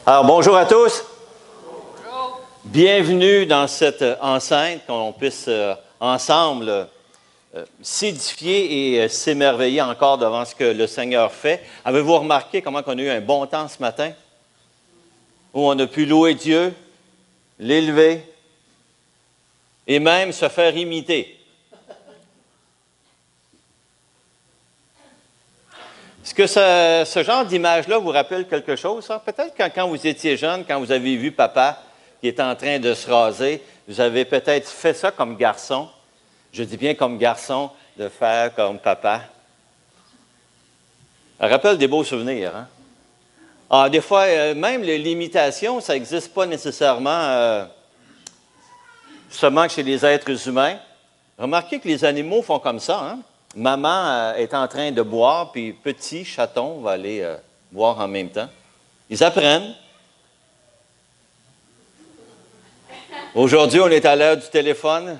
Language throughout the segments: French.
Alors, bonjour à tous. Bonjour. Bienvenue dans cette enceinte, qu'on puisse ensemble s'édifier et s'émerveiller encore devant ce que le Seigneur fait. Avez-vous remarqué comment on a eu un bon temps ce matin? Où on a pu louer Dieu, l'élever et même se faire imiter. Est-ce que ce genre d'image-là vous rappelle quelque chose? Hein? Peut-être quand vous étiez jeune, quand vous avez vu papa qui est en train de se raser, vous avez peut-être fait ça comme garçon. Je dis bien comme garçon, de faire comme papa. Ça rappelle des beaux souvenirs. Hein? Ah, des fois, même l'imitation, ça n'existe pas nécessairement seulement chez les êtres humains. Remarquez que les animaux font comme ça. Hein? Maman est en train de boire, puis petit chaton va aller boire en même temps. Ils apprennent. Aujourd'hui, on est à l'heure du téléphone.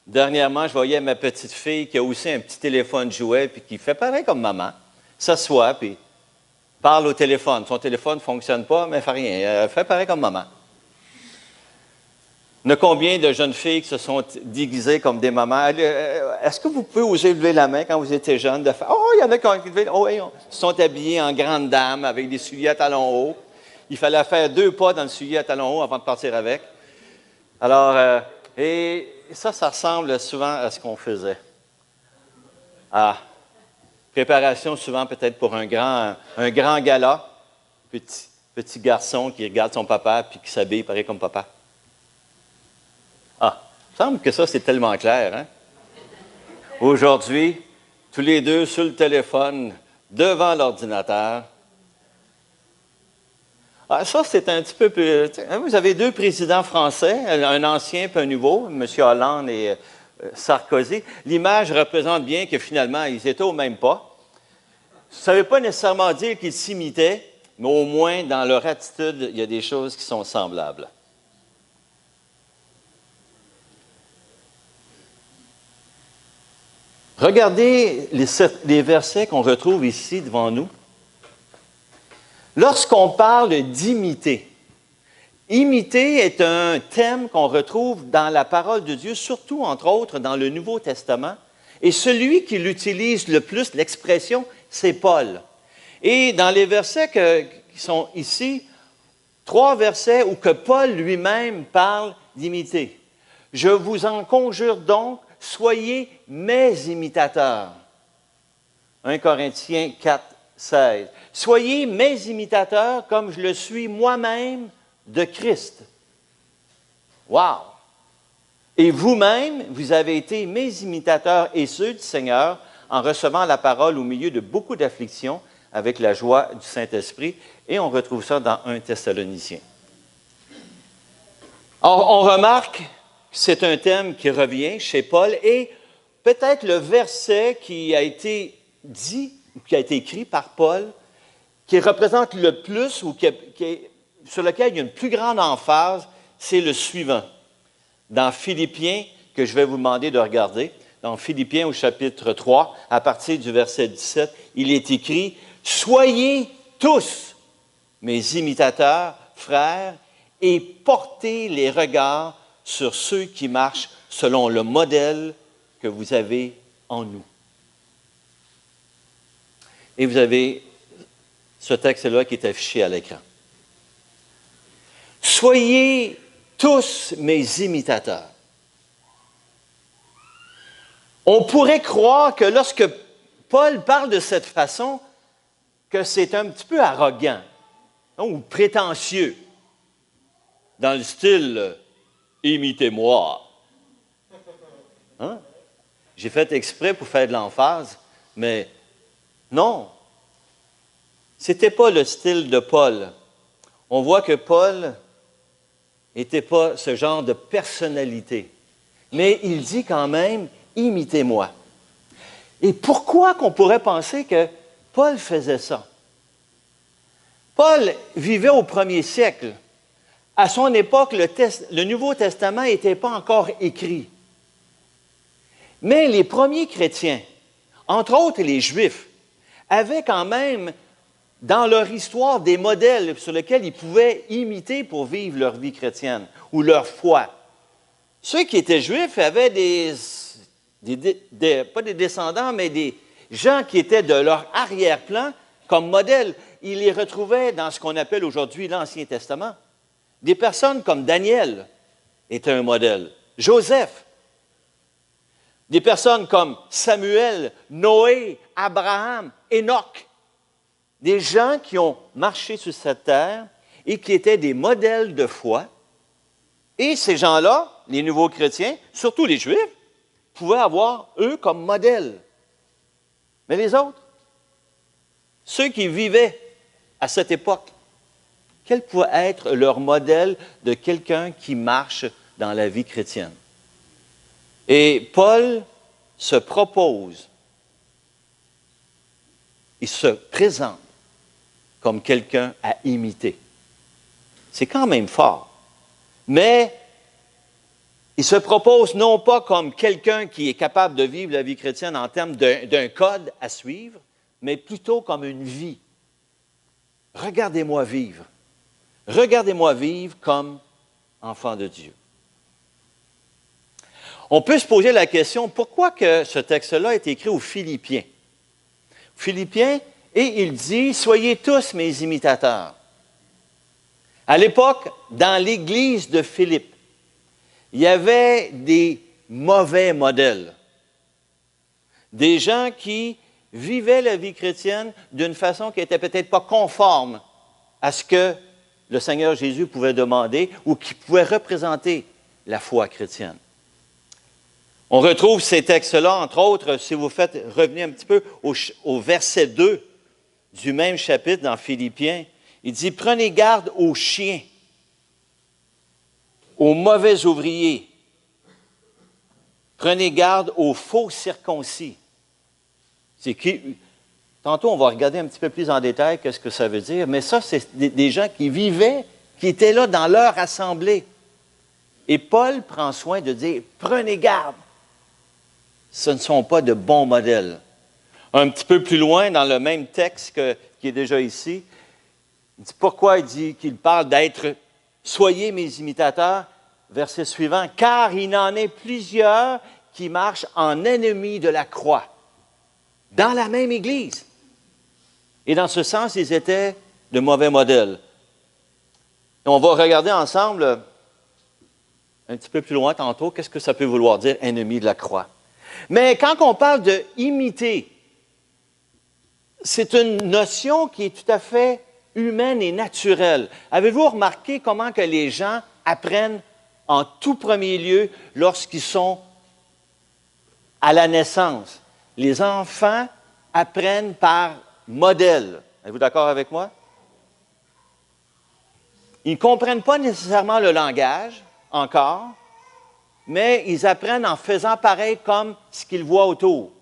Dernièrement, je voyais ma petite fille qui a aussi un petit téléphone jouet, puis qui fait pareil comme maman. S'assoit, puis parle au téléphone. Son téléphone ne fonctionne pas, mais elle ne fait rien. Elle fait pareil comme maman. Il y en a combien de jeunes filles qui se sont déguisées comme des mamans? Est-ce que vous pouvez oser lever la main quand vous étiez jeune? Oh, il y en a qui ont levé. Oh, ils se sont habillés en grande dame avec des souliers à talons hauts. Il fallait faire 2 pas dans le soulier à talons hauts avant de partir avec. Alors, et ça ressemble souvent à ce qu'on faisait. Ah, préparation souvent peut-être pour un grand gala. Petit garçon qui regarde son papa puis qui s'habille pareil comme papa. Ah, il me semble que ça, c'est tellement clair. Hein? Aujourd'hui, tous les deux sur le téléphone, devant l'ordinateur. Ah, ça, c'est un petit peu plus... Vous avez 2 présidents français, un ancien et un nouveau, M. Hollande et Sarkozy. L'image représente bien que finalement, ils étaient au même pas. Ça ne veut pas nécessairement dire qu'ils s'imitaient, mais au moins, dans leur attitude, il y a des choses qui sont semblables. Regardez les versets qu'on retrouve ici devant nous. Lorsqu'on parle d'imiter, imiter est un thème qu'on retrouve dans la parole de Dieu, surtout, entre autres, dans le Nouveau Testament. Et celui qui l'utilise le plus, l'expression, c'est Paul. Et dans les versets qui sont ici, 3 versets où que Paul lui-même parle d'imiter. « Je vous en conjure donc, soyez mes imitateurs. » 1 Corinthiens 4, 16. « Soyez mes imitateurs comme je le suis moi-même de Christ. » Wow! Et vous-même, vous avez été mes imitateurs et ceux du Seigneur en recevant la parole au milieu de beaucoup d'afflictions avec la joie du Saint-Esprit. Et on retrouve ça dans 1 Thessaloniciens. Or, on remarque que c'est un thème qui revient chez Paul et peut-être le verset qui a été dit, qui a été écrit par Paul, qui représente le plus ou sur lequel il y a une plus grande emphase, c'est le suivant. Dans Philippiens, que je vais vous demander de regarder, dans Philippiens au chapitre 3, à partir du verset 17, il est écrit « Soyez tous mes imitateurs, frères, et portez les regards sur ceux qui marchent selon le modèle que vous avez en nous. » Et vous avez ce texte-là qui est affiché à l'écran. « Soyez tous mes imitateurs. » On pourrait croire que lorsque Paul parle de cette façon, que c'est un petit peu arrogant ou prétentieux, dans le style « imitez-moi ». Hein? J'ai fait exprès pour faire de l'emphase, mais non. Ce n'était pas le style de Paul. On voit que Paul n'était pas ce genre de personnalité. Mais il dit quand même « imitez-moi ». Et pourquoi qu'on pourrait penser que Paul faisait ça? Paul vivait au 1er siècle. À son époque, le Nouveau Testament n'était pas encore écrit. Mais les premiers chrétiens, entre autres les Juifs, avaient quand même dans leur histoire des modèles sur lesquels ils pouvaient imiter pour vivre leur vie chrétienne ou leur foi. Ceux qui étaient juifs avaient pas des descendants, mais des gens qui étaient de leur arrière-plan comme modèle. Ils les retrouvaient dans ce qu'on appelle aujourd'hui l'Ancien Testament. Des personnes comme Daniel étaient un modèle, Joseph. Des personnes comme Samuel, Noé, Abraham, Enoch. Des gens qui ont marché sur cette terre et qui étaient des modèles de foi. Et ces gens-là, les nouveaux chrétiens, surtout les Juifs, pouvaient avoir eux comme modèle. Mais les autres, ceux qui vivaient à cette époque, quel pourrait être leur modèle de quelqu'un qui marche dans la vie chrétienne? Et Paul se propose, il se présente comme quelqu'un à imiter. C'est quand même fort. Mais il se propose non pas comme quelqu'un qui est capable de vivre la vie chrétienne en termes d'un code à suivre, mais plutôt comme une vie. Regardez-moi vivre. Regardez-moi vivre comme enfant de Dieu. On peut se poser la question, pourquoi que ce texte-là est écrit aux Philippiens? Philippiens, et il dit, « Soyez tous mes imitateurs. » À l'époque, dans l'Église de Philippe, il y avait des mauvais modèles. Des gens qui vivaient la vie chrétienne d'une façon qui n'était peut-être pas conforme à ce que le Seigneur Jésus pouvait demander ou qui pouvait représenter la foi chrétienne. On retrouve ces textes-là, entre autres, si vous faites revenir un petit peu au verset 2 du même chapitre dans Philippiens, il dit « Prenez garde aux chiens, aux mauvais ouvriers, prenez garde aux faux circoncis. » C'est qui? Tantôt, on va regarder un petit peu plus en détail qu'est-ce que ça veut dire, mais ça, c'est des gens qui vivaient, qui étaient là dans leur assemblée. Et Paul prend soin de dire « Prenez garde. » Ce ne sont pas de bons modèles. Un petit peu plus loin, dans le même texte qui est déjà ici, il dit pourquoi il dit qu'il parle d'être « Soyez mes imitateurs », verset suivant, « Car il en est plusieurs qui marchent en ennemis de la croix, dans la même Église. » Et dans ce sens, ils étaient de mauvais modèles. Et on va regarder ensemble, un petit peu plus loin tantôt, qu'est-ce que ça peut vouloir dire, ennemi de la croix. Mais quand on parle de imiter, c'est une notion qui est tout à fait humaine et naturelle. Avez-vous remarqué comment que les gens apprennent en tout premier lieu lorsqu'ils sont à la naissance? Les enfants apprennent par modèle. Êtes-vous d'accord avec moi? Ils ne comprennent pas nécessairement le langage, encore, mais ils apprennent en faisant pareil comme ce qu'ils voient autour.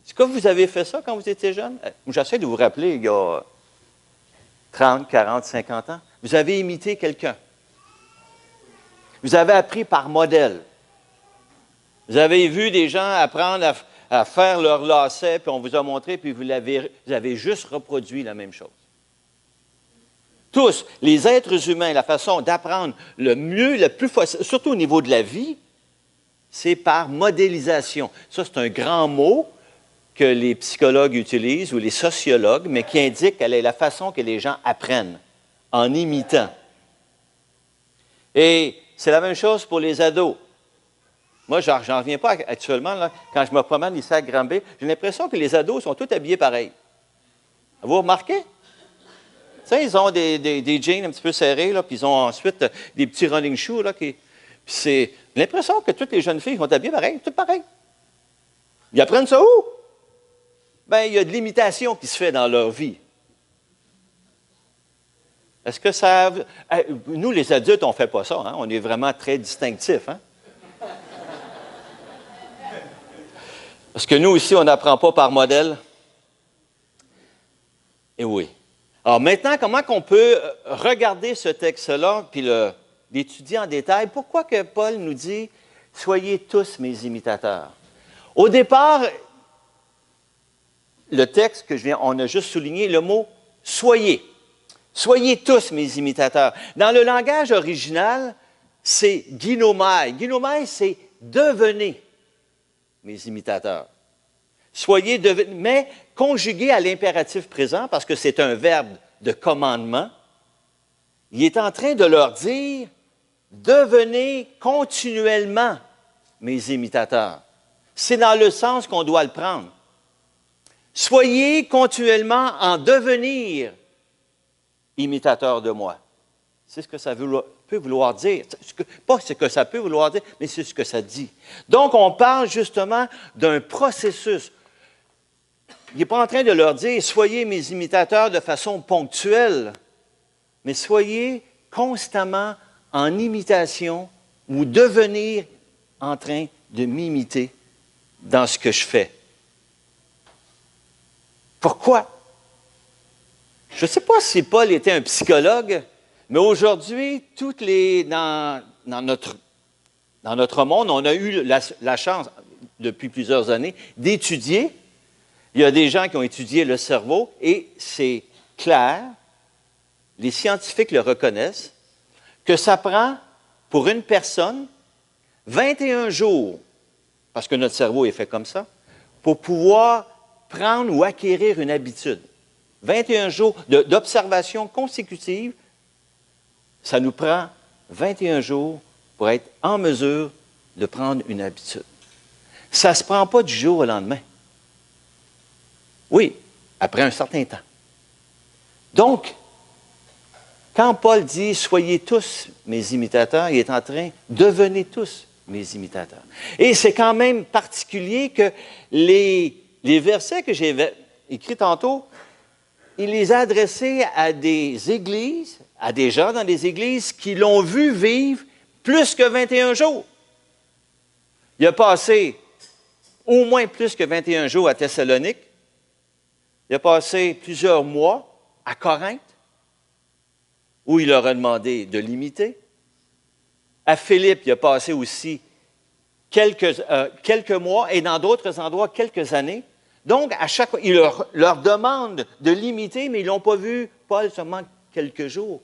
Est-ce que vous avez fait ça quand vous étiez jeune? J'essaie de vous rappeler, il y a 30, 40, 50 ans. Vous avez imité quelqu'un. Vous avez appris par modèle. Vous avez vu des gens apprendre à faire leur lacet, puis on vous a montré, puis vous avez juste reproduit la même chose. Tous, les êtres humains, la façon d'apprendre le mieux, le plus facile, surtout au niveau de la vie, c'est par modélisation. Ça, c'est un grand mot que les psychologues utilisent ou les sociologues, mais qui indique quelle est la façon que les gens apprennent, en imitant. Et c'est la même chose pour les ados. Moi, j'en reviens pas actuellement, là, quand je me promène ici à Granby, j'ai l'impression que les ados sont tous habillés pareil. Vous remarquez? Tu sais, ils ont des jeans un petit peu serrés, là, puis ils ont ensuite des petits running shoes. Là, j'ai l'impression que toutes les jeunes filles sont habillées pareil, toutes pareilles. Ils apprennent ça où? Bien, il y a de l'imitation qui se fait dans leur vie. Est-ce que ça... Nous, les adultes, on ne fait pas ça. Hein? On est vraiment très distinctifs. Hein? Parce que nous, ici, on n'apprend pas par modèle. Et oui. Alors maintenant, comment on peut regarder ce texte-là puis l'étudier en détail? Pourquoi que Paul nous dit « Soyez tous mes imitateurs ». Au départ, le texte on a juste souligné le mot « soyez ». Soyez tous mes imitateurs. Dans le langage original, c'est ginomai. Ginomai, c'est devenez mes imitateurs. Soyez, mais conjugué à l'impératif présent, parce que c'est un verbe de commandement, il est en train de leur dire, devenez continuellement mes imitateurs. C'est dans le sens qu'on doit le prendre. Soyez continuellement en devenir imitateurs de moi. C'est ce que ça peut vouloir dire. Pas ce que ça peut vouloir dire, mais c'est ce que ça dit. Donc, on parle justement d'un processus. Il n'est pas en train de leur dire, soyez mes imitateurs de façon ponctuelle, mais soyez constamment en imitation ou devenir en train de m'imiter dans ce que je fais. Pourquoi? Je ne sais pas si Paul était un psychologue, mais aujourd'hui, dans notre monde, on a eu la chance, depuis plusieurs années, d'étudier. Il y a des gens qui ont étudié le cerveau et c'est clair, les scientifiques le reconnaissent, que ça prend pour une personne 21 jours, parce que notre cerveau est fait comme ça, pour pouvoir prendre ou acquérir une habitude. 21 jours d'observation consécutive, ça nous prend 21 jours pour être en mesure de prendre une habitude. Ça ne se prend pas du jour au lendemain. Oui, après un certain temps. Donc, quand Paul dit « Soyez tous mes imitateurs », il est en train « Devenez tous mes imitateurs ». Et c'est quand même particulier que les versets que j'ai écrits tantôt, il les a adressés à des églises, à des gens dans des églises qui l'ont vu vivre plus que 21 jours. Il a passé au moins plus que 21 jours à Thessalonique. Il a passé plusieurs mois à Corinthe, où il leur a demandé de l'imiter. À Philippe, il a passé aussi quelques mois et dans d'autres endroits, quelques années. Donc, à chaque fois, il leur demande de l'imiter, mais ils n'ont pas vu Paul seulement quelques jours.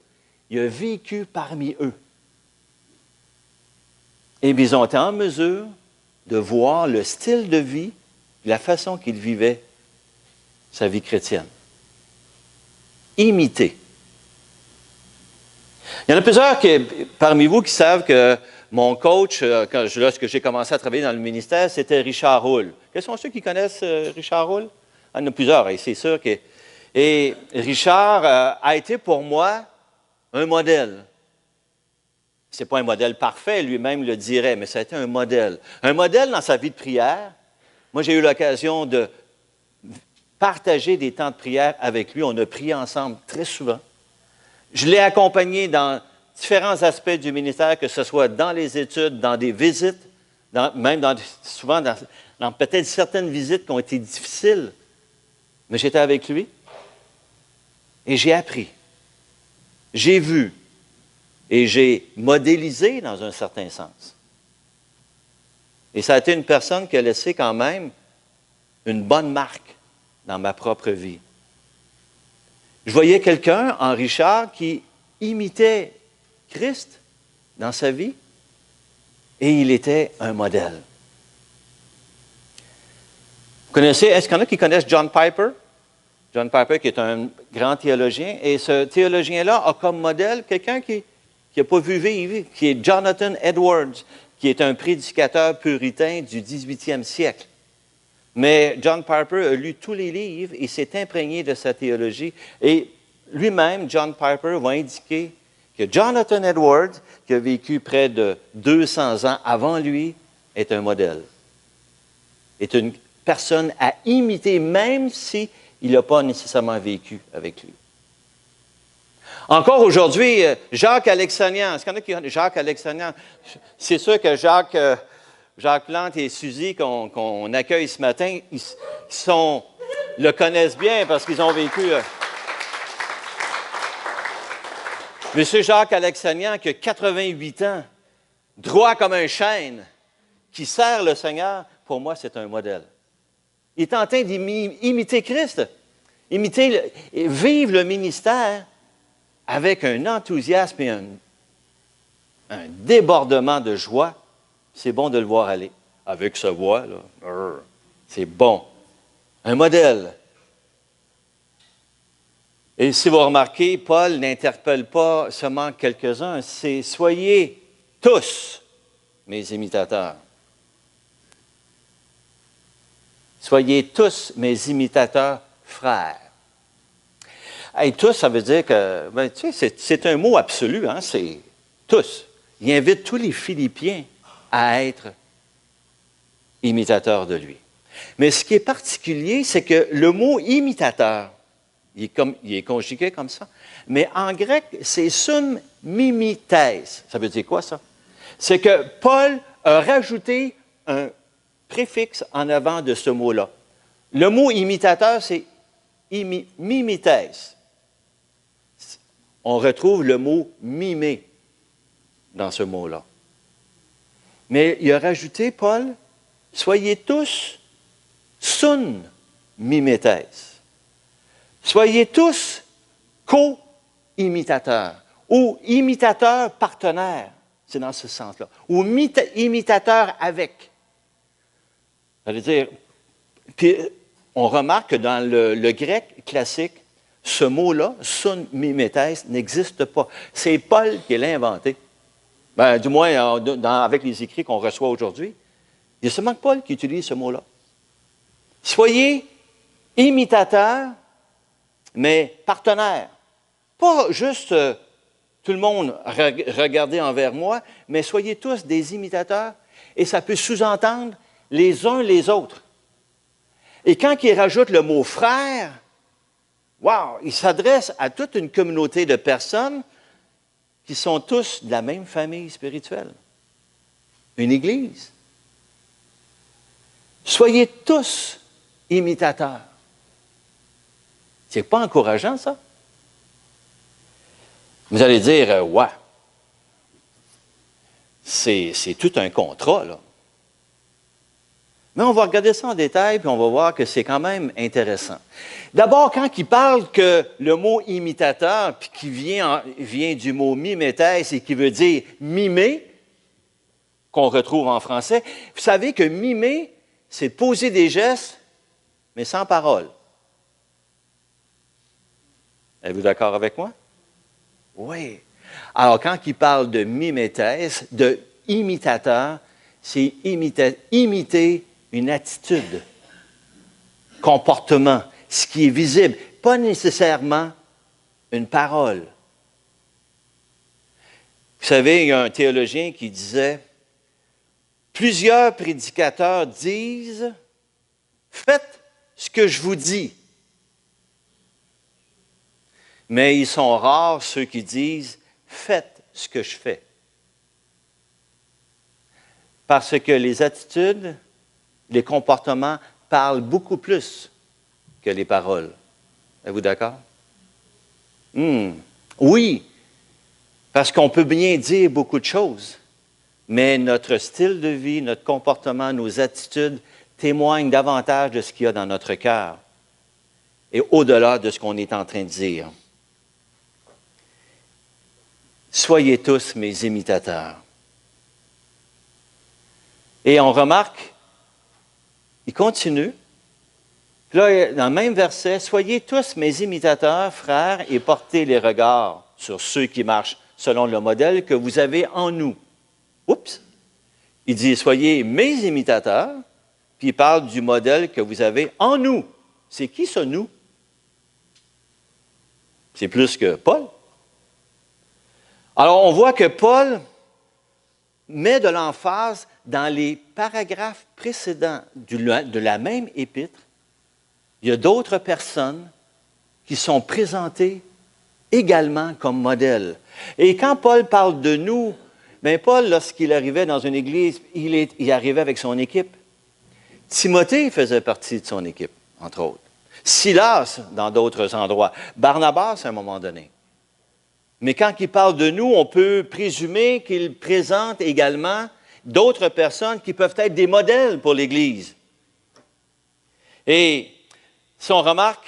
Il a vécu parmi eux. Et ils ont été en mesure de voir le style de vie, la façon qu'il vivait sa vie chrétienne. Imiter. Il y en a plusieurs parmi vous qui savent que mon coach, lorsque j'ai commencé à travailler dans le ministère, c'était Richard Roule. Quels sont ceux qui connaissent Richard Roule? Il y en a plusieurs, c'est sûr. Et Richard a été pour moi un modèle. Ce n'est pas un modèle parfait, lui-même le dirait, mais ça a été un modèle. Un modèle dans sa vie de prière. Moi, j'ai eu l'occasion de partager des temps de prière avec lui. On a prié ensemble très souvent. Je l'ai accompagné dans différents aspects du ministère, que ce soit dans les études, dans des visites, souvent dans peut-être certaines visites qui ont été difficiles. Mais j'étais avec lui et j'ai appris. J'ai vu et j'ai modélisé dans un certain sens. Et ça a été une personne qui a laissé quand même une bonne marque dans ma propre vie. Je voyais quelqu'un, en Richard, qui imitait Christ dans sa vie et il était un modèle. Vous connaissez, est-ce qu'il y en a qui connaissent John Piper? John Piper qui est un grand théologien et ce théologien-là a comme modèle quelqu'un qui n'a pas vu vivre, qui est Jonathan Edwards, qui est un prédicateur puritain du 18e siècle. Mais John Piper a lu tous les livres et s'est imprégné de sa théologie. Et lui-même, John Piper, va indiquer que Jonathan Edwards, qui a vécu près de 200 ans avant lui, est un modèle. Est une personne à imiter, même s'il n'a pas nécessairement vécu avec lui. Encore aujourd'hui, Jacques Alexanian. Est-ce qu'il y en a qui connaissent Jacques Alexanian? C'est sûr que Jacques Plante et Suzy, qu'on accueille ce matin, ils le connaissent bien parce qu'ils ont vécu. Monsieur Jacques Alexanian, qui a 88 ans, droit comme un chêne, qui sert le Seigneur, pour moi, c'est un modèle. Il est en train d'imiter Christ, vivre le ministère avec un enthousiasme et un débordement de joie. C'est bon de le voir aller. Avec sa voix, là, c'est bon. Un modèle. Et si vous remarquez, Paul n'interpelle pas seulement quelques-uns, c'est « Soyez tous mes imitateurs ». Soyez tous mes imitateurs, frères. Hey, tous, ça veut dire que, ben, tu sais, c'est un mot absolu, hein, c'est tous. Il invite tous les Philippiens à être imitateurs de lui. Mais ce qui est particulier, c'est que le mot imitateur, il est conjugué comme ça, mais en grec, c'est sum mimetes. Ça veut dire quoi, ça? C'est que Paul a rajouté un préfixe en avant de ce mot-là. Le mot imitateur, c'est mimetes. On retrouve le mot mimer dans ce mot-là. Mais il a rajouté, Paul, soyez tous sun mimetes. Soyez tous co-imitateurs ou imitateurs partenaires. C'est dans ce sens-là. Ou imitateurs avec. Ça veut dire, puis on remarque que dans le grec classique, ce mot-là, sun mimetes, n'existe pas. C'est Paul qui l'a inventé. Ben, du moins, avec les écrits qu'on reçoit aujourd'hui. Il y a seulement Paul qui utilise ce mot-là. Soyez imitateurs, mais partenaires. Pas juste tout le monde regardez envers moi, mais soyez tous des imitateurs, et ça peut sous-entendre les uns les autres. Et quand il rajoute le mot frère, wow, il s'adresse à toute une communauté de personnes qui sont tous de la même famille spirituelle. Une église. Soyez tous imitateurs. C'est pas encourageant, ça? Vous allez dire, ouais, c'est tout un contrat, là. Mais on va regarder ça en détail, puis on va voir que c'est quand même intéressant. D'abord, quand il parle que le mot imitateur, puis qui vient du mot mimetes et qui veut dire mimer, qu'on retrouve en français, vous savez que mimer, c'est poser des gestes, mais sans parole. Êtes-vous d'accord avec moi? Oui. Alors, quand il parle de mimetes, de imitateur, c'est imiter une attitude, comportement, ce qui est visible, pas nécessairement une parole. Vous savez, il y a un théologien qui disait, plusieurs prédicateurs disent, faites ce que je vous dis. Mais ils sont rares ceux qui disent, faites ce que je fais. Parce que les attitudes, les comportements parlent beaucoup plus que les paroles. Êtes-vous d'accord? Oui, parce qu'on peut bien dire beaucoup de choses, mais notre style de vie, notre comportement, nos attitudes témoignent davantage de ce qu'il y a dans notre cœur et au-delà de ce qu'on est en train de dire. Soyez tous mes imitateurs. Et on remarque, il continue, puis là, dans le même verset, « Soyez tous mes imitateurs, frères, et portez les regards sur ceux qui marchent selon le modèle que vous avez en nous. » Oups! Il dit « Soyez mes imitateurs », puis il parle du modèle que vous avez en nous. C'est qui ce « nous » ? C'est plus que Paul. Alors, on voit que Paul met de l'emphase dans les paragraphes précédents de la même épître. Il y a d'autres personnes qui sont présentées également comme modèles. Et quand Paul parle de nous, bien Paul, lorsqu'il arrivait dans une église, il arrivait avec son équipe. Timothée faisait partie de son équipe, entre autres. Silas, dans d'autres endroits. Barnabas, à un moment donné. Mais quand il parle de nous, on peut présumer qu'il présente également d'autres personnes qui peuvent être des modèles pour l'Église. Et si on remarque,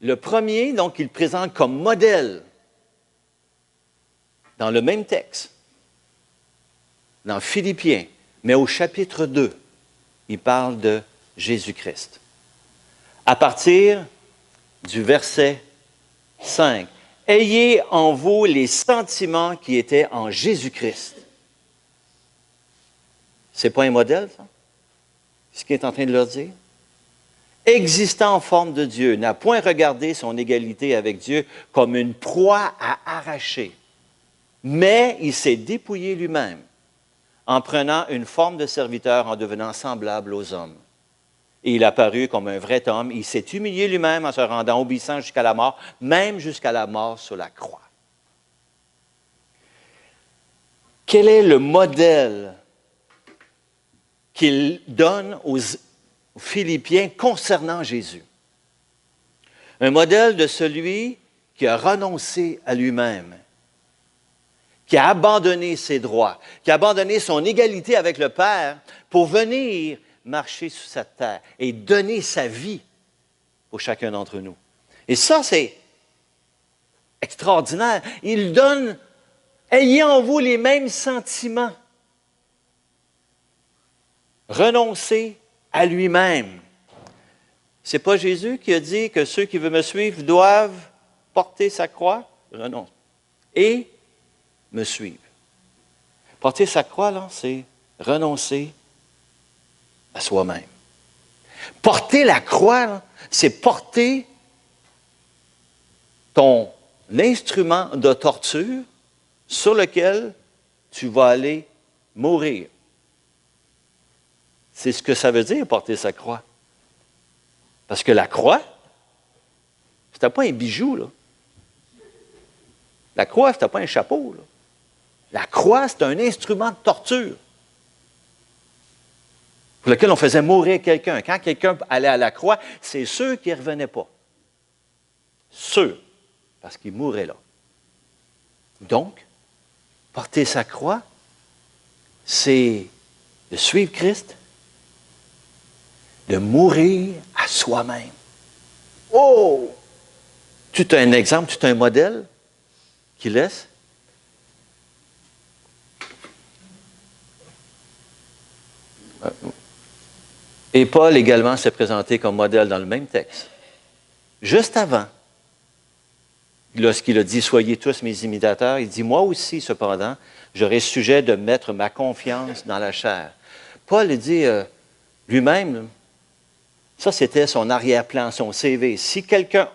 le premier, donc, il présente comme modèle dans le même texte, dans Philippiens, mais au chapitre 2, il parle de Jésus-Christ. À partir du verset 5, « Ayez en vous les sentiments qui étaient en Jésus-Christ. » Ce n'est pas un modèle, ça? Ce qu'il est en train de leur dire? « Existant en forme de Dieu, n'a point regardé son égalité avec Dieu comme une proie à arracher, mais il s'est dépouillé lui-même en prenant une forme de serviteur, en devenant semblable aux hommes. Et il apparut comme un vrai homme. Il s'est humilié lui-même en se rendant obéissant jusqu'à la mort, même jusqu'à la mort sur la croix. » Quel est le modèle qu'il donne aux Philippiens concernant Jésus? Un modèle de celui qui a renoncé à lui-même, qui a abandonné ses droits, qui a abandonné son égalité avec le Père pour venir marcher sur cette terre et donner sa vie pour chacun d'entre nous. Et ça, c'est extraordinaire. Il donne, ayez en vous les mêmes sentiments. Renoncer à lui-même. C'est pas Jésus qui a dit que ceux qui veulent me suivre doivent porter sa croix? Renonce. Et me suivre. Porter sa croix, là, c'est renoncer à soi-même. Porter la croix, là, c'est porter ton instrument de torture sur lequel tu vas aller mourir. C'est ce que ça veut dire, porter sa croix. Parce que la croix, c'était pas un bijou, là. La croix, c'était pas un chapeau, là. La croix, c'est un instrument de torture pour lequel on faisait mourir quelqu'un. Quand quelqu'un allait à la croix, c'est ceux qui ne revenaient pas. Ceux, parce qu'ils mouraient là. Donc, porter sa croix, c'est de suivre Christ, de mourir à soi-même. Oh! Tu as un exemple, tu as un modèle qui laisse? Et Paul également s'est présenté comme modèle dans le même texte. Juste avant, lorsqu'il a dit « Soyez tous mes imitateurs », il dit « Moi aussi, cependant, j'aurai sujet de mettre ma confiance dans la chair. » Paul dit lui-même, ça c'était son arrière-plan, son CV. Si quelqu'un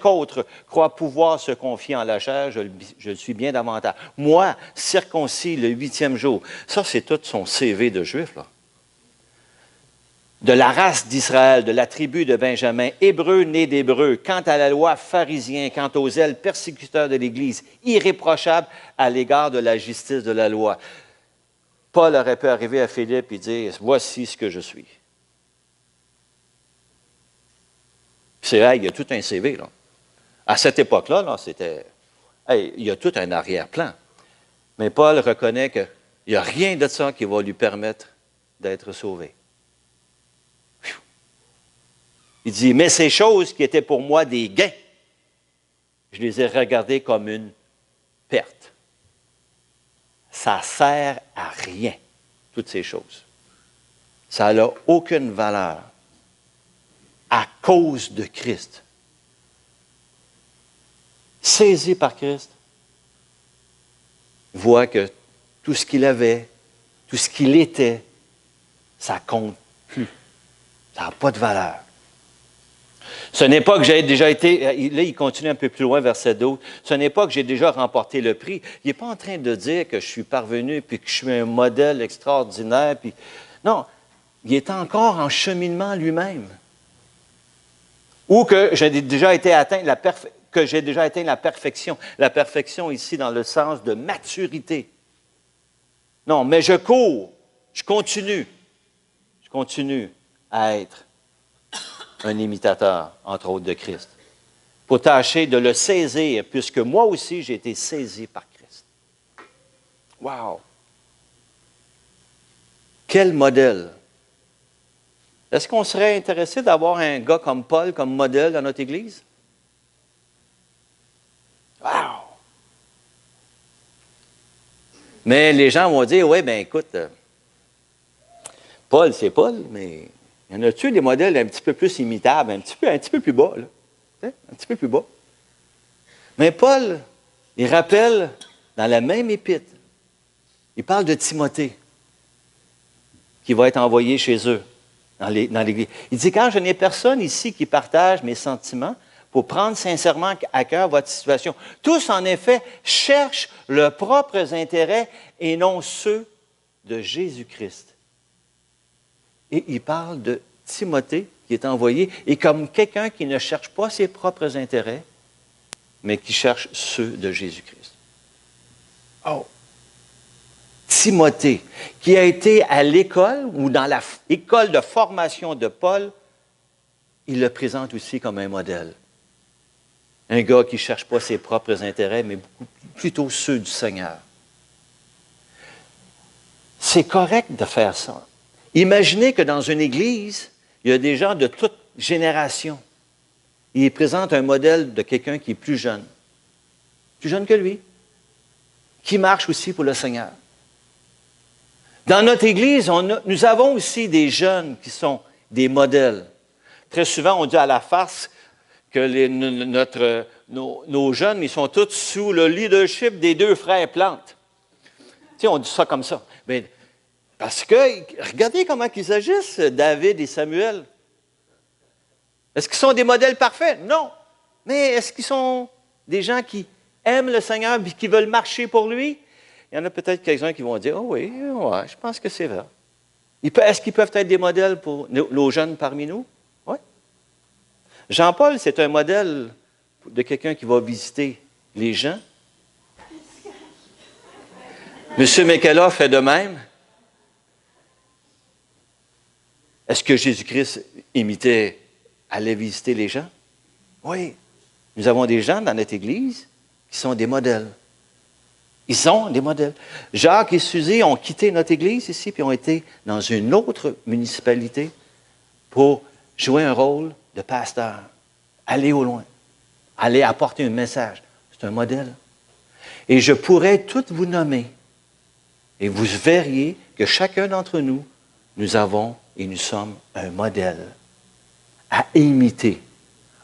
autre croit pouvoir se confier en la chair, je le suis bien davantage. Moi, circoncis le 8e jour. Ça, c'est tout son CV de juif, là. De la race d'Israël, de la tribu de Benjamin, hébreu né d'hébreu, quant à la loi, pharisien, quant aux ailes, persécuteurs de l'Église, irréprochable à l'égard de la justice de la loi. Paul aurait pu arriver à Philippe et dire « Voici ce que je suis ». C'est il y a tout un CV, là. À cette époque-là, là, c'était il y a tout un arrière-plan. Mais Paul reconnaît qu'il n'y a rien de ça qui va lui permettre d'être sauvé. Il dit, mais ces choses qui étaient pour moi des gains, je les ai regardées comme une perte. Ça ne sert à rien, toutes ces choses. Ça n'a aucune valeur à cause de Christ. Saisi par Christ, voit que tout ce qu'il avait, tout ce qu'il était, ça ne compte plus. Ça n'a pas de valeur. Ce n'est pas que j'ai déjà été, là il continue un peu plus loin, verset 12, ce n'est pas que j'ai déjà remporté le prix. Il n'est pas en train de dire que je suis parvenu puis que je suis un modèle extraordinaire. Puis... Non, il est encore en cheminement lui-même. Ou que j'ai déjà été atteint la perfection. La perfection ici dans le sens de maturité. Non, mais je cours, je continue à être un imitateur, entre autres, de Christ, pour tâcher de le saisir, puisque moi aussi, j'ai été saisi par Christ. Wow! Quel modèle Est-ce qu'on serait intéressé d'avoir un gars comme Paul comme modèle dans notre Église? Wow! Mais les gens vont dire, oui, bien écoute, Paul, c'est Paul, mais y en a-tu des modèles un petit peu plus imitables, un petit peu plus bas, là? Un petit peu plus bas. Mais Paul, il rappelle dans la même épître, il parle de Timothée, qui va être envoyé chez eux, dans l'Église. Il dit, quand je n'ai personne ici qui partage mes sentiments, pour prendre sincèrement à cœur votre situation. Tous, en effet, cherchent leurs propres intérêts et non ceux de Jésus-Christ. Et il parle de Timothée qui est envoyé, et comme quelqu'un qui ne cherche pas ses propres intérêts, mais qui cherche ceux de Jésus-Christ. Oh! Timothée, qui a été à l'école ou dans l'école de formation de Paul, il le présente aussi comme un modèle. Un gars qui ne cherche pas ses propres intérêts, mais plutôt ceux du Seigneur. C'est correct de faire ça. Imaginez que dans une église, il y a des gens de toute génération. Il présente un modèle de quelqu'un qui est plus jeune que lui, qui marche aussi pour le Seigneur. Dans notre église, nous avons aussi des jeunes qui sont des modèles. Très souvent, on dit à la farce que nos jeunes, ils sont tous sous le leadership des deux frères Plante. Tu sais, on dit ça comme ça. Mais, parce que, regardez comment ils agissent, David et Samuel. Est-ce qu'ils sont des modèles parfaits? Non. Mais est-ce qu'ils sont des gens qui aiment le Seigneur et qui veulent marcher pour lui? Il y en a peut-être quelques-uns qui vont dire, oh oui, ouais, je pense que c'est vrai. Est-ce qu'ils peuvent être des modèles pour nos jeunes parmi nous? Oui. Jean-Paul, c'est un modèle de quelqu'un qui va visiter les gens. M. Mekela fait de même. Est-ce que Jésus-Christ allait visiter les gens? Oui. Nous avons des gens dans notre Église qui sont des modèles. Ils sont des modèles. Jacques et Suzy ont quitté notre Église ici, puis ont été dans une autre municipalité pour jouer un rôle de pasteur. Aller au loin. Aller apporter un message. C'est un modèle. Et je pourrais toutes vous nommer. Et vous verriez que chacun d'entre nous, nous avons et nous sommes un modèle à imiter.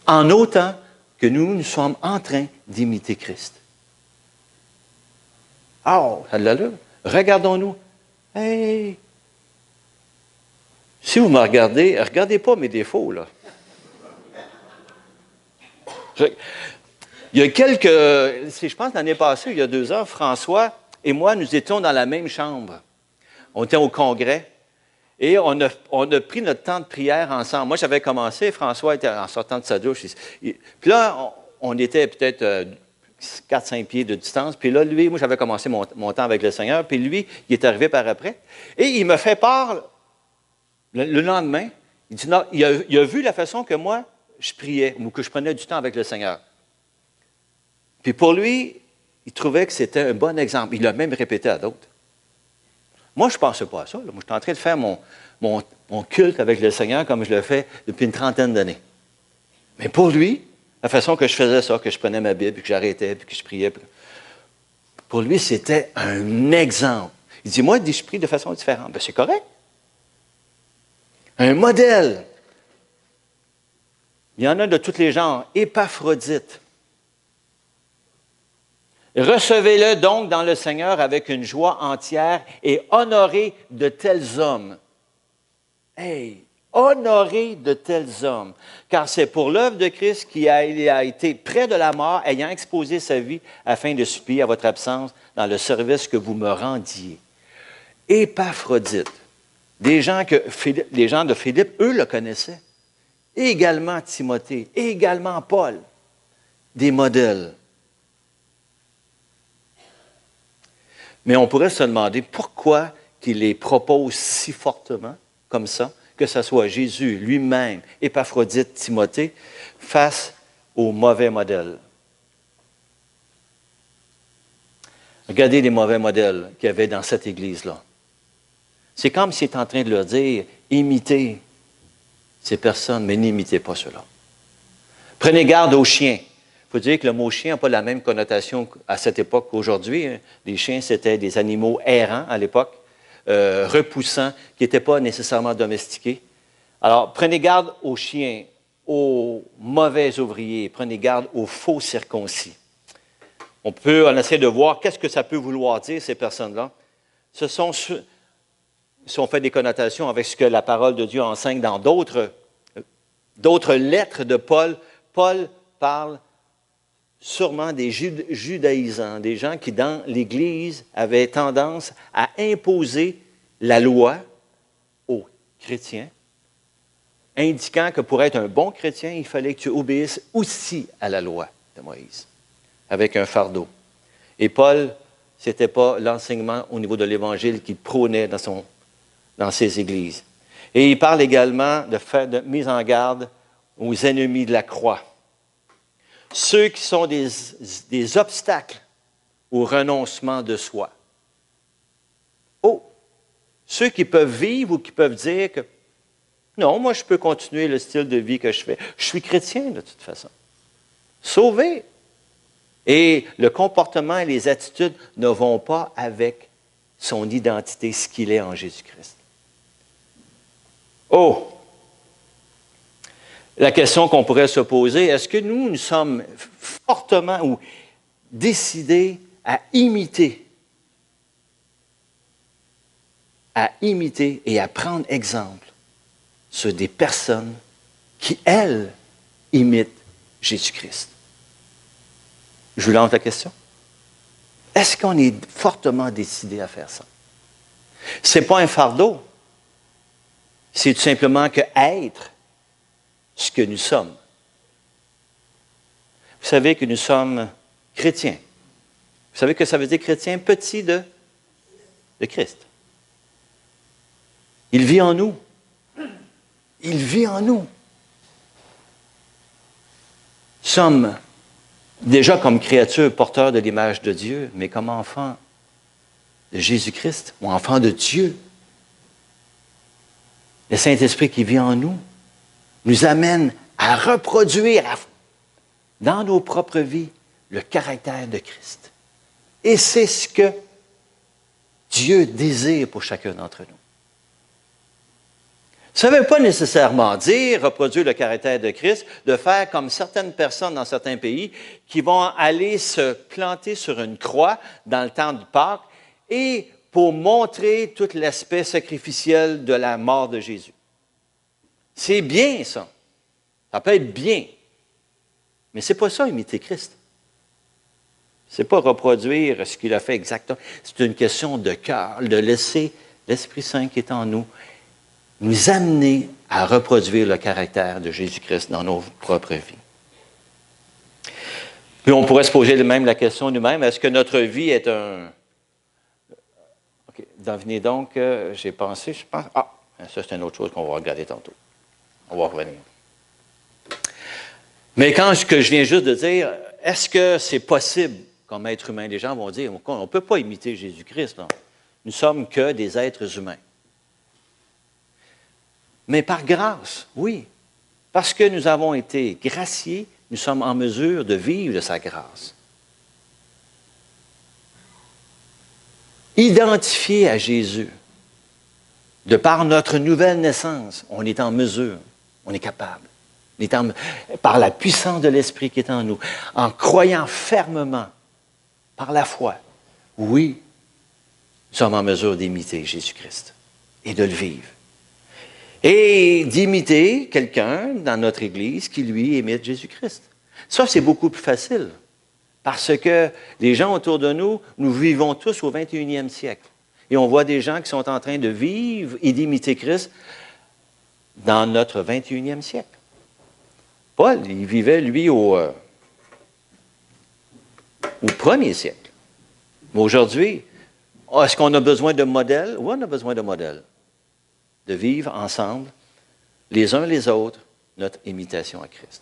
En autant que nous sommes en train d'imiter Christ. Oh, ça a de l'allure. Regardons-nous. Hey! Si vous me regardez pas mes défauts, là. Il y a je pense l'année passée, il y a 2 ans, François et moi, nous étions dans la même chambre. On était au congrès et on a pris notre temps de prière ensemble. Moi, j'avais commencé, François était en sortant de sa douche. Puis là, on était peut-être 4-5 pieds de distance. Puis là, moi, j'avais commencé mon temps avec le Seigneur. Puis lui, il est arrivé par après. Et il me fait part le lendemain. Il dit, non, il a vu la façon que moi, je priais ou que je prenais du temps avec le Seigneur. Puis pour lui, il trouvait que c'était un bon exemple. Il l'a même répété à d'autres. Moi, je ne pensais pas à ça. Là. Moi, je suis en train de faire mon culte avec le Seigneur comme je le fais depuis une 30aine d'années. Mais pour lui, la façon que je faisais ça, que je prenais ma Bible, puis que j'arrêtais, puis que je priais, pour lui, c'était un exemple. Il dit, moi, je prie de façon différente. Bien, c'est correct. Un modèle. Il y en a de tous les genres. Épaphrodite. Recevez-le donc dans le Seigneur avec une joie entière et honorez de tels hommes. Hey! Honorez de tels hommes, car c'est pour l'œuvre de Christ qui a été près de la mort, ayant exposé sa vie afin de supplier à votre absence dans le service que vous me rendiez. Épaphrodite, les gens de Philippe, eux le connaissaient. Et également Timothée, et également Paul, des modèles. Mais on pourrait se demander pourquoi il les propose si fortement, comme ça, que ce soit Jésus lui-même, Épaphrodite, Timothée, face aux mauvais modèles. Regardez les mauvais modèles qu'il y avait dans cette Église-là. C'est comme s'il est en train de leur dire, imitez ces personnes, mais n'imitez pas cela. Prenez garde aux chiens. Il faut dire que le mot chien n'a pas la même connotation à cette époque qu'aujourd'hui. Les chiens, c'était des animaux errants à l'époque, repoussants, qui n'étaient pas nécessairement domestiqués. Alors, prenez garde aux chiens, aux mauvais ouvriers, prenez garde aux faux circoncis. On essaie de voir qu'est-ce que ça peut vouloir dire, ces personnes-là. Ce sont ceux, si on fait des connotations avec ce que la parole de Dieu enseigne dans d'autres lettres de Paul, Paul parle sûrement des judaïsants, des gens qui, dans l'Église, avaient tendance à imposer la loi aux chrétiens, indiquant que pour être un bon chrétien, il fallait que tu obéisses aussi à la loi de Moïse, avec un fardeau. Et Paul, ce n'était pas l'enseignement au niveau de l'Évangile qu'il prônait dans ses églises. Et il parle également de mise en garde aux ennemis de la croix. Ceux qui sont des obstacles au renoncement de soi. Oh! Ceux qui peuvent vivre ou qui peuvent dire que non, moi je peux continuer le style de vie que je fais. Je suis chrétien de toute façon. Sauvé. Et le comportement et les attitudes ne vont pas avec son identité, ce qu'il est en Jésus-Christ. Oh! La question qu'on pourrait se poser, est-ce que nous sommes fortement ou décidés à imiter et à prendre exemple sur des personnes qui, elles, imitent Jésus-Christ? Je vous lance la question. Est-ce qu'on est fortement décidé à faire ça? Ce n'est pas un fardeau. C'est tout simplement que être ce que nous sommes. Vous savez que nous sommes chrétiens. Vous savez que ça veut dire chrétien petit de Christ. Il vit en nous. Il vit en nous. Nous sommes déjà comme créatures porteurs de l'image de Dieu, mais comme enfants de Jésus-Christ, ou enfants de Dieu. Le Saint-Esprit qui vit en nous nous amène à reproduire dans nos propres vies le caractère de Christ. Et c'est ce que Dieu désire pour chacun d'entre nous. Ça ne veut pas nécessairement dire, reproduire le caractère de Christ, de faire comme certaines personnes dans certains pays qui vont aller se planter sur une croix dans le temps du Pâques et pour montrer tout l'aspect sacrificiel de la mort de Jésus. C'est bien ça. Ça peut être bien. Mais ce n'est pas ça, imiter Christ. Ce n'est pas reproduire ce qu'il a fait exactement. C'est une question de cœur, de laisser l'Esprit Saint qui est en nous nous amener à reproduire le caractère de Jésus-Christ dans nos propres vies. Puis on pourrait se poser même la question nous-mêmes, est-ce que notre vie est un... OK, devinez donc, j'ai pensé, je pense... Ah, ça c'est une autre chose qu'on va regarder tantôt. On va revenir. Mais quand ce que je viens juste de dire, est-ce que c'est possible comme être humain? Les gens vont dire, on ne peut pas imiter Jésus-Christ. Non. Nous ne sommes que des êtres humains. Mais par grâce, oui. Parce que nous avons été graciés, nous sommes en mesure de vivre de sa grâce. Identifiés à Jésus, de par notre nouvelle naissance, on est en mesure, on est capable. Par la puissance de l'Esprit qui est en nous, en croyant fermement, par la foi, oui, nous sommes en mesure d'imiter Jésus-Christ et de le vivre. Et d'imiter quelqu'un dans notre Église qui, lui, imite Jésus-Christ. Ça, c'est beaucoup plus facile. Parce que les gens autour de nous, nous vivons tous au 21e siècle. Et on voit des gens qui sont en train de vivre et d'imiter Christ dans notre 21e siècle. Paul, il vivait, lui, au 1er siècle. Mais aujourd'hui, est-ce qu'on a besoin de modèles? Oui, on a besoin de modèles. De vivre ensemble, les uns les autres, notre imitation à Christ.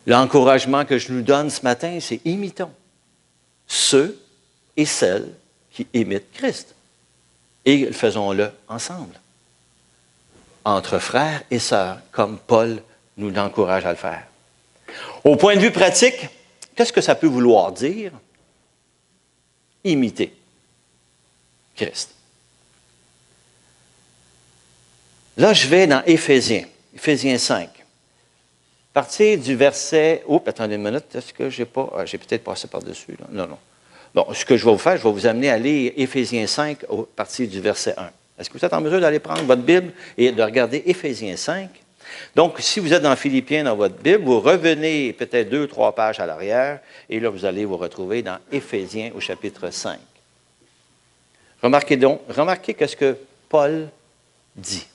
L'encouragement que je nous donne ce matin, c'est imitons ceux et celles qui imitent Christ. Et faisons-le ensemble. entre frères et sœurs, comme Paul nous encourage à le faire. Au point de vue pratique, qu'est-ce que ça peut vouloir dire? Imiter Christ. Là, je vais dans Éphésiens 5. À partir du verset... Oh, attendez une minute, est-ce que j'ai pas... j'ai peut-être passé par-dessus. Là. Non, non. Bon, ce que je vais vous faire, je vais vous amener à lire Éphésiens 5 à partir du verset 1. Est-ce que vous êtes en mesure d'aller prendre votre Bible et de regarder Éphésiens 5? Donc, si vous êtes dans Philippiens dans votre Bible, vous revenez peut-être 2 ou 3 pages à l'arrière, et là, vous allez vous retrouver dans Éphésiens au chapitre 5. Remarquez qu'est-ce que Paul dit.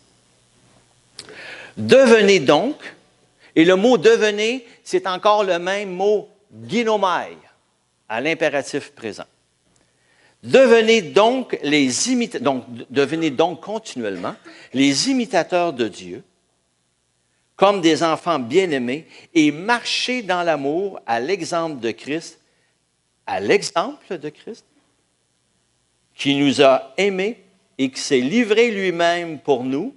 Devenez donc, et le mot devenez, c'est encore le même mot ginomai, à l'impératif présent. Devenez donc devenez donc continuellement les imitateurs de Dieu, comme des enfants bien-aimés, et marchez dans l'amour à l'exemple de Christ, qui nous a aimés et qui s'est livré lui-même pour nous,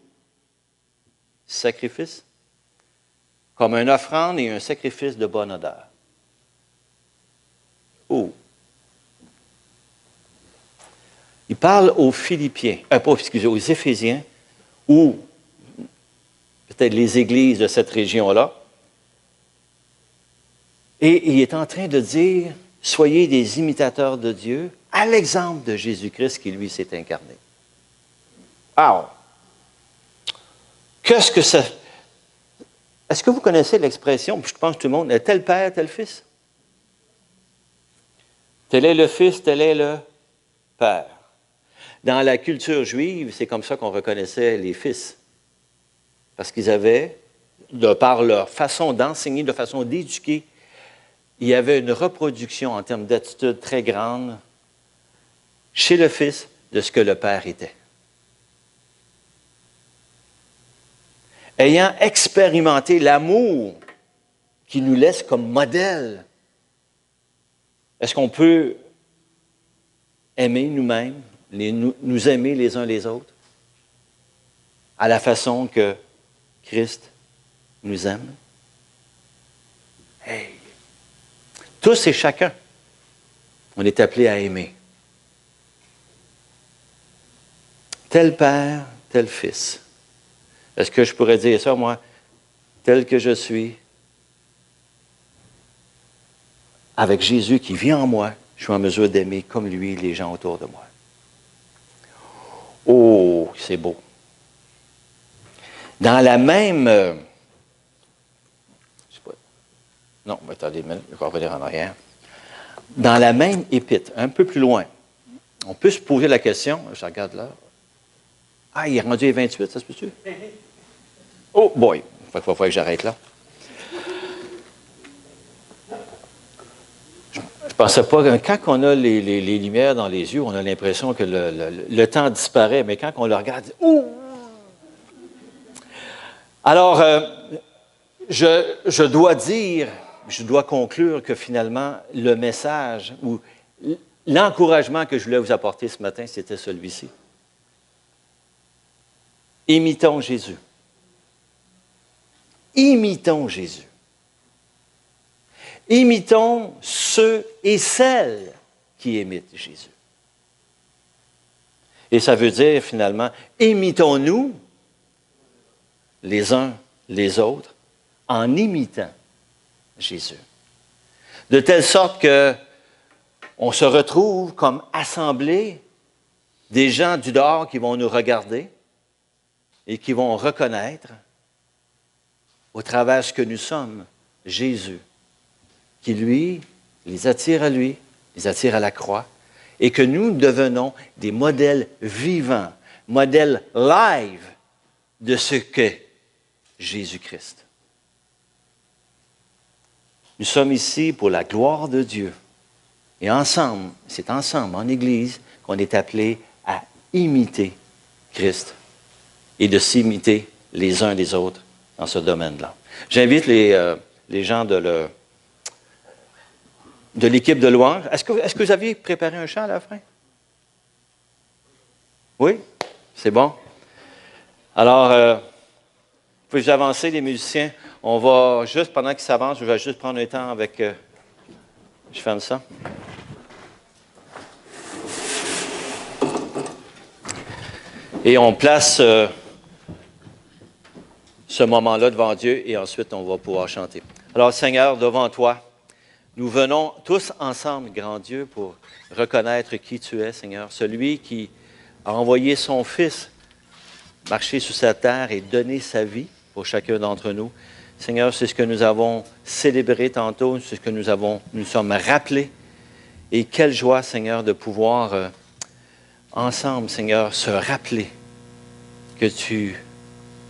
sacrifice, comme une offrande et un sacrifice de bonne odeur. Oh! Il parle aux Philippiens, aux Éphésiens, ou peut-être les églises de cette région-là. Et il est en train de dire, soyez des imitateurs de Dieu, à l'exemple de Jésus-Christ qui, lui, s'est incarné. Alors, qu'est-ce que ça... Est-ce que vous connaissez l'expression, je pense que tout le monde, tel père, tel fils? Tel est le fils, tel est le père. Dans la culture juive, c'est comme ça qu'on reconnaissait les fils. Parce qu'ils avaient, de par leur façon d'enseigner, de façon d'éduquer, il y avait une reproduction en termes d'attitude très grande chez le fils de ce que le père était. Ayant expérimenté l'amour qui nous laisse comme modèle, est-ce qu'on peut aimer nous-mêmes, nous aimer les uns les autres, à la façon que Christ nous aime? Hey! Tous et chacun, on est appelés à aimer. Tel père, tel fils. Est-ce que je pourrais dire ça, moi, tel que je suis, avec Jésus qui vit en moi, je suis en mesure d'aimer comme lui les gens autour de moi. Oh, c'est beau. Dans la même... je sais pas. Non, attendez, je vais revenir en arrière. Dans la même épître, un peu plus loin, on peut se poser la question, je regarde là. Ah, il est rendu à 28, ça se peut-tu? Oh boy, il va falloir que j'arrête là. Je ne pensais pas que quand on a les lumières dans les yeux, on a l'impression que le temps disparaît, mais quand on le regarde, ouh! Alors, je dois conclure que finalement, le message ou l'encouragement que je voulais vous apporter ce matin, c'était celui-ci. Imitons Jésus. Imitons Jésus. Imitons ceux et celles qui imitent Jésus. Et ça veut dire finalement, imitons-nous les uns les autres en imitant Jésus. De telle sorte que on se retrouve comme assemblée des gens du dehors qui vont nous regarder et qui vont reconnaître au travers de ce que nous sommes, Jésus, qui lui, les attire à lui, les attire à la croix, et que nous devenons des modèles vivants, modèles live de ce qu'est Jésus-Christ. Nous sommes ici pour la gloire de Dieu. Et ensemble, c'est ensemble, en Église, qu'on est appelés à imiter Christ et de s'imiter les uns les autres dans ce domaine-là. J'invite les gens de l'équipe de louange. Est-ce que vous aviez préparé un chant à la fin? Oui? C'est bon? Alors, Pouvez-vous avancer, les musiciens? On va juste, pendant qu'ils s'avancent, je vais juste prendre un temps avec... je ferme ça. Et on place ce moment-là devant Dieu et ensuite on va pouvoir chanter. Alors, Seigneur, devant toi, nous venons tous ensemble, grand Dieu, pour reconnaître qui tu es, Seigneur. Celui qui a envoyé son Fils marcher sur cette terre et donner sa vie pour chacun d'entre nous. Seigneur, c'est ce que nous avons célébré tantôt, c'est ce que nous sommes rappelés. Et quelle joie, Seigneur, de pouvoir ensemble, Seigneur, se rappeler que tu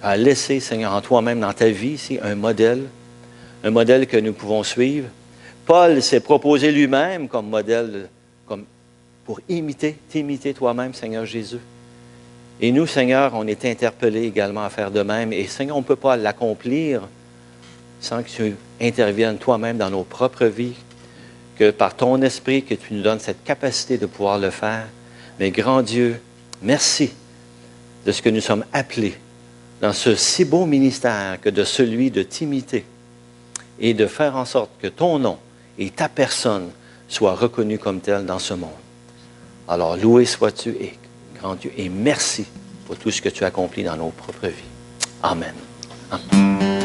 as laissé, Seigneur, en toi-même, dans ta vie ici, un modèle que nous pouvons suivre. Paul s'est proposé lui-même comme modèle, pour t'imiter toi-même, Seigneur Jésus. Et nous, Seigneur, on est interpellés également à faire de même. Et Seigneur, on ne peut pas l'accomplir sans que tu interviennes toi-même dans nos propres vies, que par ton esprit, que tu nous donnes cette capacité de pouvoir le faire. Mais grand Dieu, merci de ce que nous sommes appelés dans ce si beau ministère que de celui de t'imiter et de faire en sorte que ton nom et ta personne soient reconnus comme tel dans ce monde. Alors, loué sois-tu, et grand Dieu, et merci pour tout ce que tu as accompli dans nos propres vies. Amen. Amen.